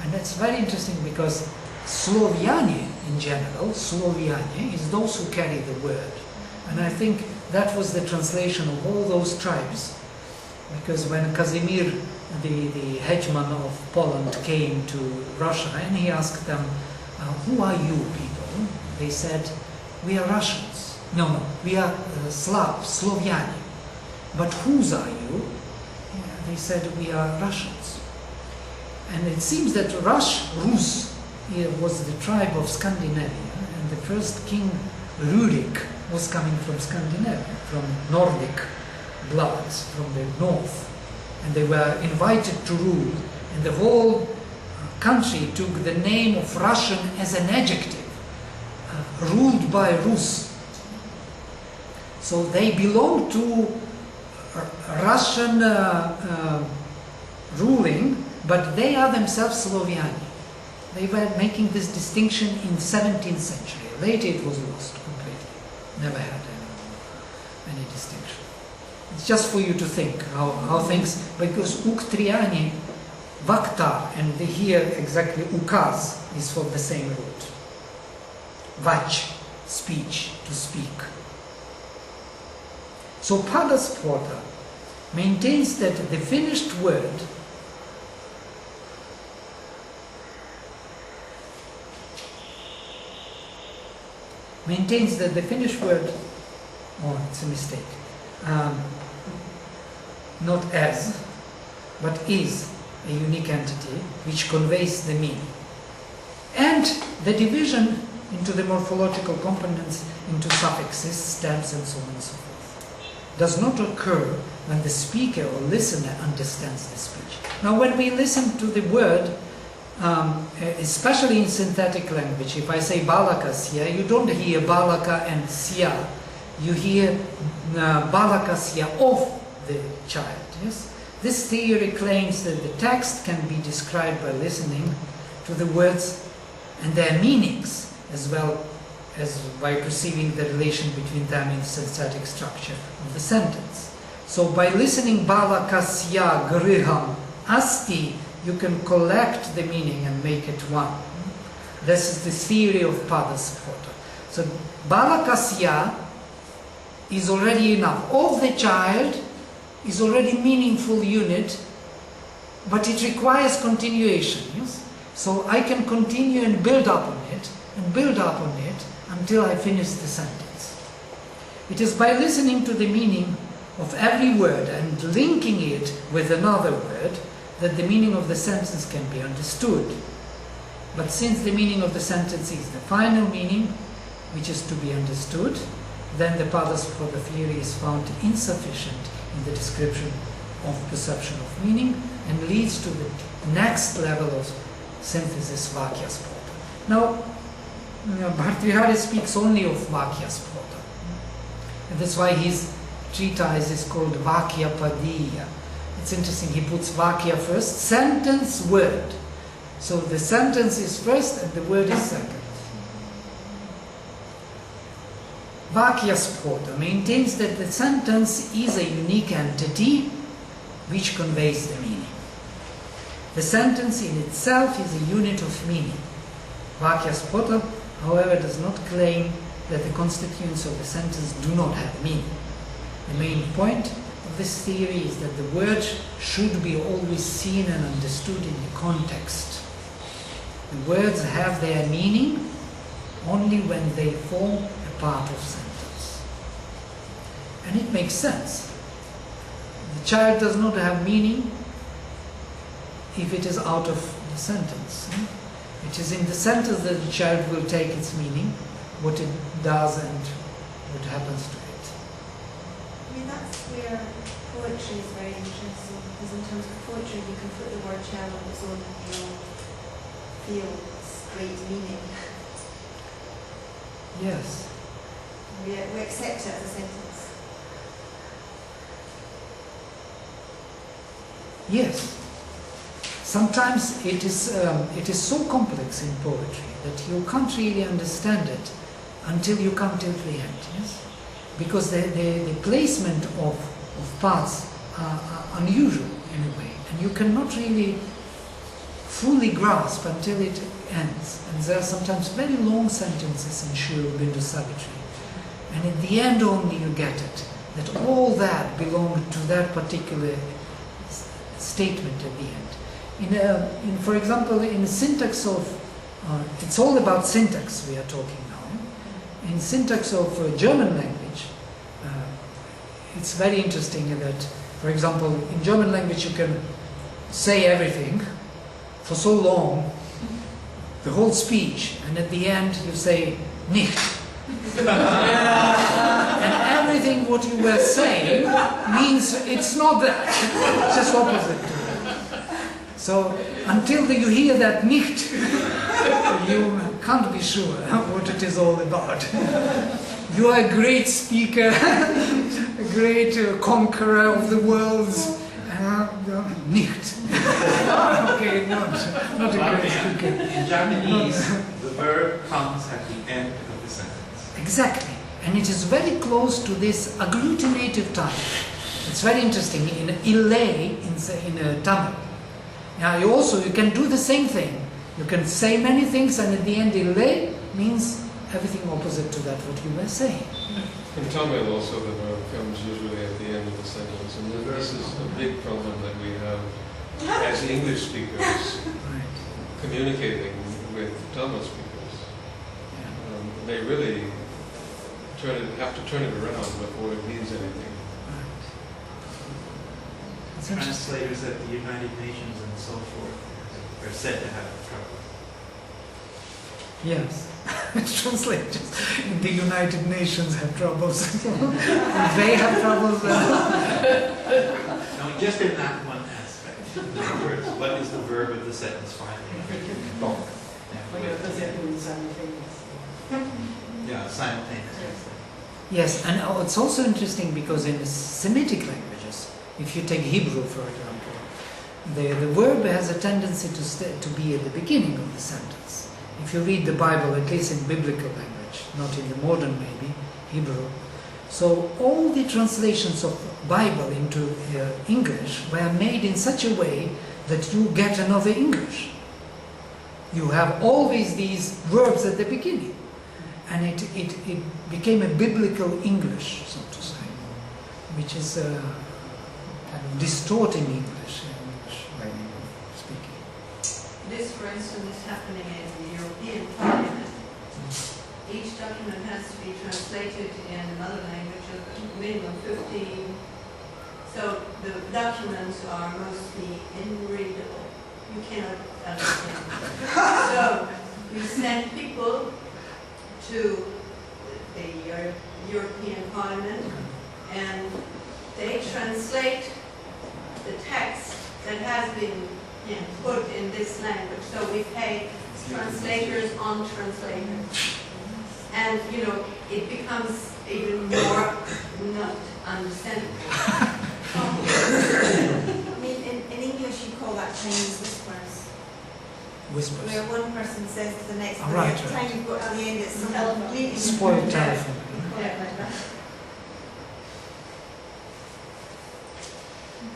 And it's very interesting because Sloviani in general, Sloviani, is those who carry the word. And I think that was the translation of all those tribes. Because when Casimir, the hegemon of Poland, came to Russia and he asked them, who are you people? They said, we are Russians. No, we are Sloviani. But whose are you? They said, we are Russians. And it seems that Rus was the tribe of Scandinavia, and the first king, Rurik, was coming from Scandinavia, from Nordic bloods, from the north. And they were invited to rule, and the whole country took the name of Russian as an adjective, ruled by Rus. So they belong to Russian ruling, but they are themselves Sloviani. They were making this distinction in the 17th century. Later it was lost completely. Never had any distinction. It's just for you to think how things, because Uktriani, Vaktar, and here exactly Ukaz is from the same root. Vach, speech, to speak. So Padaspota maintains that the finished word oh, it's a mistake, not as, but is a unique entity which conveys the meaning. And the division into the morphological components into suffixes, stems, and so on and so forth does not occur when the speaker or listener understands the speech. Now, when we listen to the word, especially in synthetic language, if I say balaka sya, you don't hear balaka and sya, you hear balaka sya of the child. Yes? This theory claims that the text can be described by listening to the words and their meanings, as well as by perceiving the relation between them in the synthetic structure of the sentence. So by listening balakasya griham asti, you can collect the meaning and make it one. This is the theory of Padaspota. So balakasya is already enough. Of the child is already meaningful unit, but it requires continuation. Yes? So I can continue and build up on it, and build up on it until I finish the sentence. It is by listening to the meaning of every word and linking it with another word that the meaning of the sentence can be understood. But since the meaning of the sentence is the final meaning, which is to be understood, then the pathos for the theory is found insufficient in the description of perception of meaning and leads to the next level of synthesis, Vakya Sprota. Now, Bhartrihari speaks only of Vakya Sprota. And that's why his treatise is called Vakya Padiya. It's interesting, he puts Vakya first, sentence, word. So the sentence is first and the word is second. Vakya Sprota maintains that the sentence is a unique entity which conveys the meaning. The sentence in itself is a unit of meaning. Vakya Sprota, however, does not claim that the constituents of the sentence do not have meaning. The main point of this theory is that the word should be always seen and understood in the context. The words have their meaning only when they form a part of sentence. And it makes sense. The child does not have meaning if it is out of the sentence. It is in the sentence that the child will take its meaning, what it does and what happens to it. I mean, that's where poetry is very interesting, because in terms of poetry you can put the word child on its own and you'll feel its great meaning. Yes. We accept it as a sentence. Yes. Sometimes it is so complex in poetry that you can't really understand it until you come till the end. Yes? Because the placement of parts are unusual in a way, and you cannot really fully grasp until it ends. And there are sometimes very long sentences in Shri Aurobindo Savitri, and at the end only you get it, that all that belonged to that particular statement at the end. For example, in the syntax of, it's all about syntax we are talking now. In syntax of German language, it's very interesting that, for example, in German language you can say everything for so long, the whole speech, and at the end you say nicht. And everything what you were saying means it's not that, it's just opposite to it. So until you hear that nicht, you can't be sure what it is all about. You are a great speaker, a great conqueror of the worlds, nicht. Okay, not a great speaker. In Japanese, the verb comes at the end of the sentence. Exactly, and it is very close to this agglutinative type. It's very interesting in Illay, in Tamil. Now you can do the same thing. You can say many things, and at the end Illay means everything opposite to that what you were saying. In Tamil also the verb comes usually at the end of the sentence, and this is a big problem that we have as English speakers communicating with Tamil speakers. They really have to turn it around before it means anything. Translators at the United Nations and so forth are said to have trouble. Yes, translators in the United Nations have troubles. They have troubles. No, just in that one aspect. In other words, what is the verb of the sentence finally? Bonk. Yeah, simultaneous. Yes, and it's also interesting because in Semitic languages, if you take Hebrew for example, the verb has a tendency to be at the beginning of the sentence. If you read the Bible, at least in biblical language, not in the modern maybe, Hebrew. So all the translations of Bible into English were made in such a way that you get another English. You have always these verbs at the beginning. and it became a biblical English, so to say, which is kind of distorting English way of speaking. This, for instance, is happening in the European Parliament. Each document has to be translated in another language, a minimum 15. So the documents are mostly unreadable. You cannot understand. So we send people to the European Parliament, and they translate the text that has been put in this language. So we pay translators on translators. And, you know, it becomes even more not understandable. I mean, in English you call that Chinese whispers. Whispers. Where one person says to the next, Oh, but right, every right. time you go to the end it's something completely Spoiled telephone.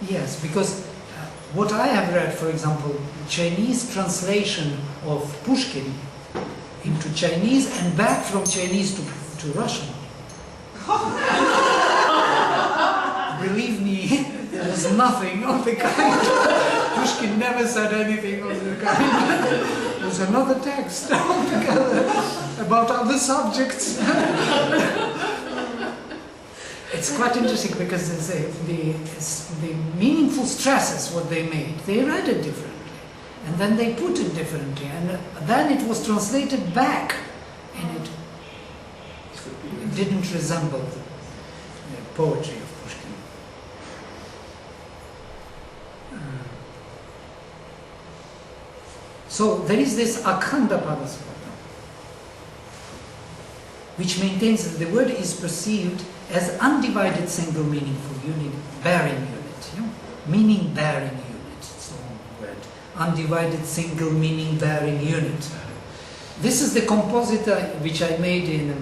Yes, because what I have read, for example, Chinese translation of Pushkin into Chinese and back from Chinese to Russian. Believe me, there was nothing of the kind. Pushkin never said anything of the kind. There was another text altogether about other subjects. It's quite interesting because the meaningful stresses, what they made, they read it differently. And then they put it differently. And then it was translated back. And it didn't resemble the poetry of Pushkin. So there is this Akhanda Padaspada, which maintains that the word is perceived as undivided single meaningful unit, bearing unit, meaning bearing unit, it's the wrong word, undivided single meaning bearing unit. This is the compositor which I made in,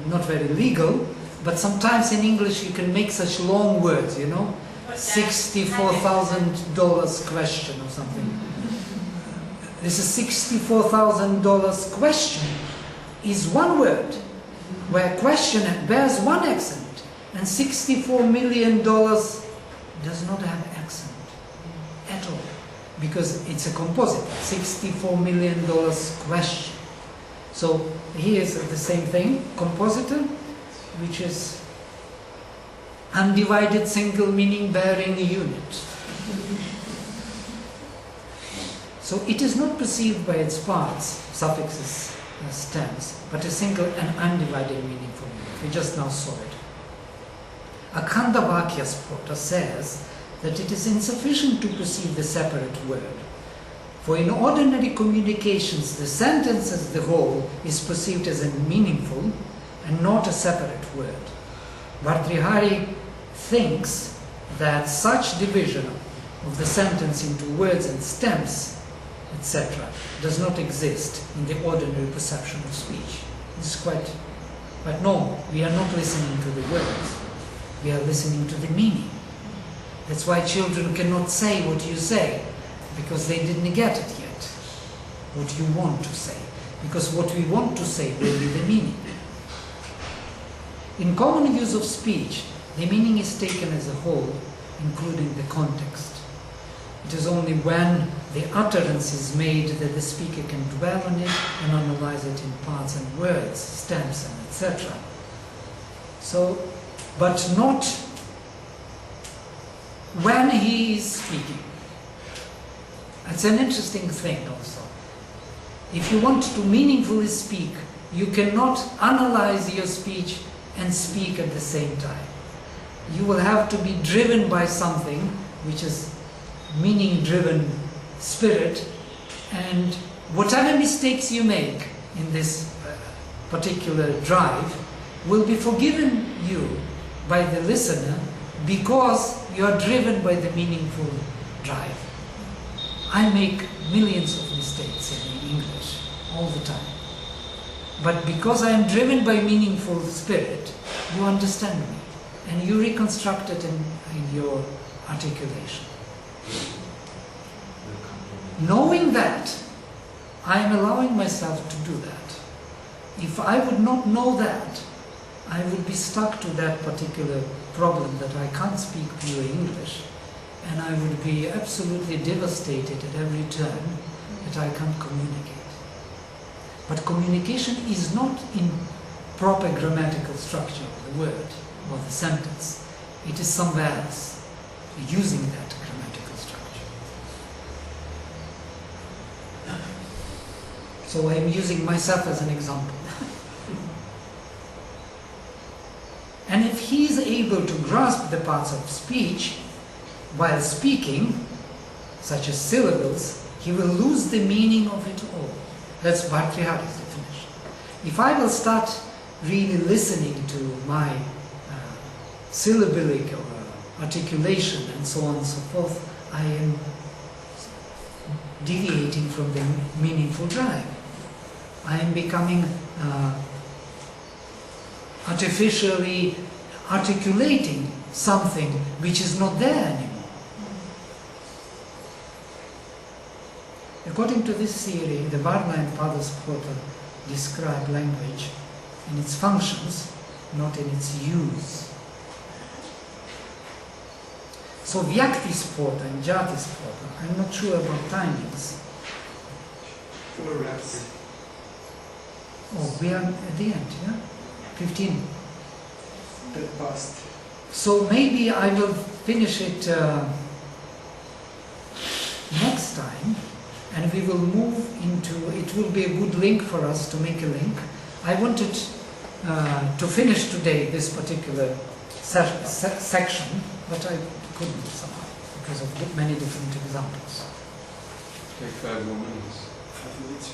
not very legal, but sometimes in English you can make such long words, you know, $64,000 question or something. This is $64,000 question is one word, where question bears one accent, and $64 million does not have accent at all, because it's a composite, $64 million question. So here is the same thing, compositor, which is undivided single meaning bearing unit. So it is not perceived by its parts, suffixes, stems, but a single and undivided meaningful unit. We just now saw it. Akhanda Vakya Sprota says that it is insufficient to perceive the separate word. For in ordinary communications, the sentence as the whole is perceived as a meaningful and not a separate word. Bhartrihari thinks that such division of the sentence into words and stems, etc., does not exist in the ordinary perception of speech. This is quite normal. We are not listening to the words. We are listening to the meaning. That's why children cannot say what you say, because they didn't get it yet. What you want to say. Because what we want to say will be the meaning. In common use of speech, the meaning is taken as a whole, including the context. It is only when the utterance is made that the speaker can dwell on it and analyze it in parts and words, stems, and etc. So, but not when he is speaking. That's an interesting thing also. If you want to meaningfully speak, you cannot analyze your speech and speak at the same time. You will have to be driven by something which is meaning-driven spirit, and whatever mistakes you make in this particular drive will be forgiven you by the listener because you are driven by the meaningful drive. I make millions of mistakes in English all the time. But because I am driven by meaningful spirit, you understand me and you reconstruct it in your articulation. Knowing that, I am allowing myself to do that. If I would not know that, I would be stuck to that particular problem that I can't speak pure English, and I would be absolutely devastated at every turn that I can't communicate. But communication is not in proper grammatical structure of the word or the sentence. It is somewhere else, using that grammatical structure. So I am using myself as an example. And if he is able to grasp the parts of speech while speaking, such as syllables, he will lose the meaning of it all. That's Bhartrihari's definition. If I will start really listening to my syllabic or articulation and so on and so forth, I am deviating from the meaningful drive. I am becoming artificially articulating something which is not there anymore. According to this theory, the Varna and Padaspota describe language in its functions, not in its use. So Vyaktispota and Jatispota, I'm not sure about timings. 4 reps. Oh, we are at the end, yeah? 15. That past. So maybe I will finish it next time, and we will move into, it will be a good link for us to make a link. I wanted to finish today this particular section, but I couldn't somehow because of many different examples. Take 5 more minutes. 5 minutes.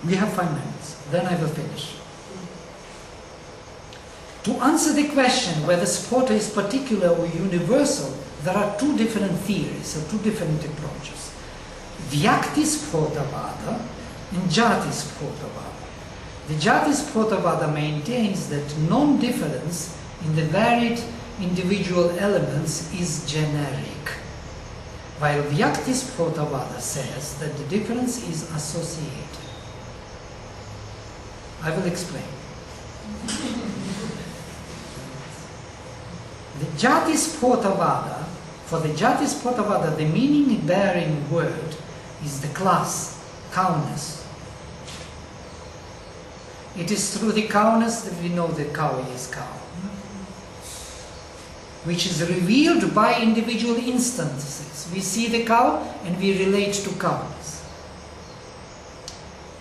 We have 5 minutes, then I will finish. To answer the question whether spota is particular or universal, there are 2 different theories or 2 different approaches. Vyaktispotavada and Jatispotavada. The Jatispotavada maintains that non-difference in the varied individual elements is generic, while Vyaktispotavada says that the difference is associated. I will explain. The Jatispotavada, for the Jatispotavada, the meaning-bearing word is the class, cowness. It is through the cowness that we know that cow is cow, which is revealed by individual instances. We see the cow and we relate to cowness.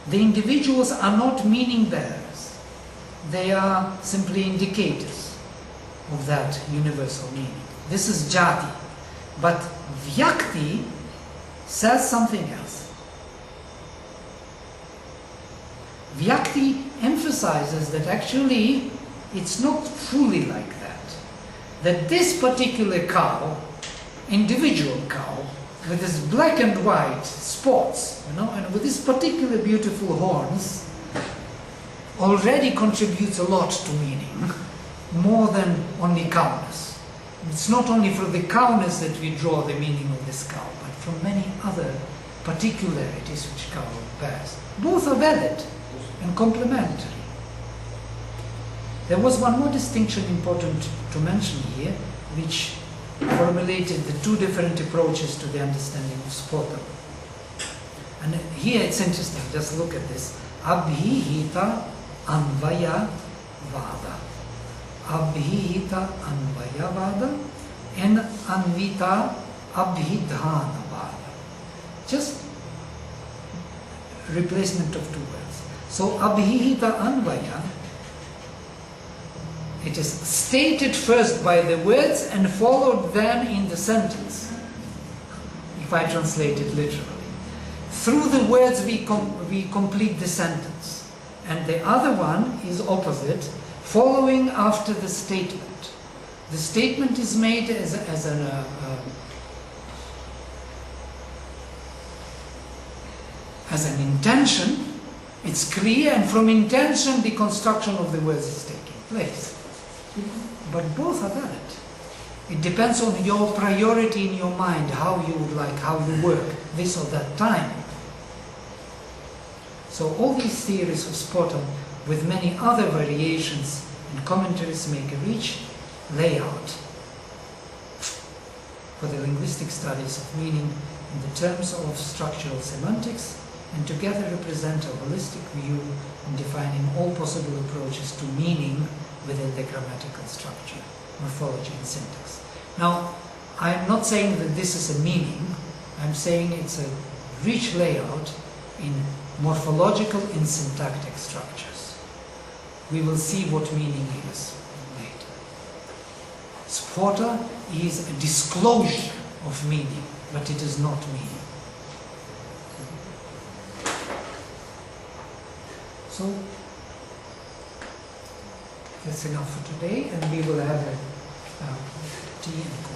The individuals are not meaning bearers. They are simply indicators of that universal meaning. This is Jati. But Vyakti says something else. Vyakti emphasizes that actually it's not fully like that. That this particular cow, individual cow, with its black and white spots, and with these particular beautiful horns, already contributes a lot to meaning, more than only cowness. It's not only from the cowness that we draw the meaning of this cow, but from many other particularities which cow bears. Both are valid and complementary. There was one more distinction important to mention here, which formulated the 2 different approaches to the understanding of spota. And here it's interesting, just look at this. Abhihita Anvaya Vada. Abhihita Anvaya Vada and Anvita Abhidhana Vada. Just replacement of 2 words. So Abhihita Anvaya, it is stated first by the words and followed then in the sentence, if I translate it literally. Through the words we complete the sentence. And the other one is opposite, following after the statement. The statement is made as an intention. It's clear, and from intention the construction of the words is taking place. But both are valid. It depends on your priority in your mind, how you would like, how you work, this or that time. So all these theories of spota with many other variations and commentaries, make a rich layout for the linguistic studies of meaning in the terms of structural semantics, and together represent a holistic view in defining all possible approaches to meaning within the grammatical structure, morphology and syntax. Now, I'm not saying that this is a meaning, I'm saying it's a rich layout in morphological and syntactic structures. We will see what meaning is later. Sporta is a disclosure of meaning, but it is not meaning. So, that's enough for today, and we will have a tea and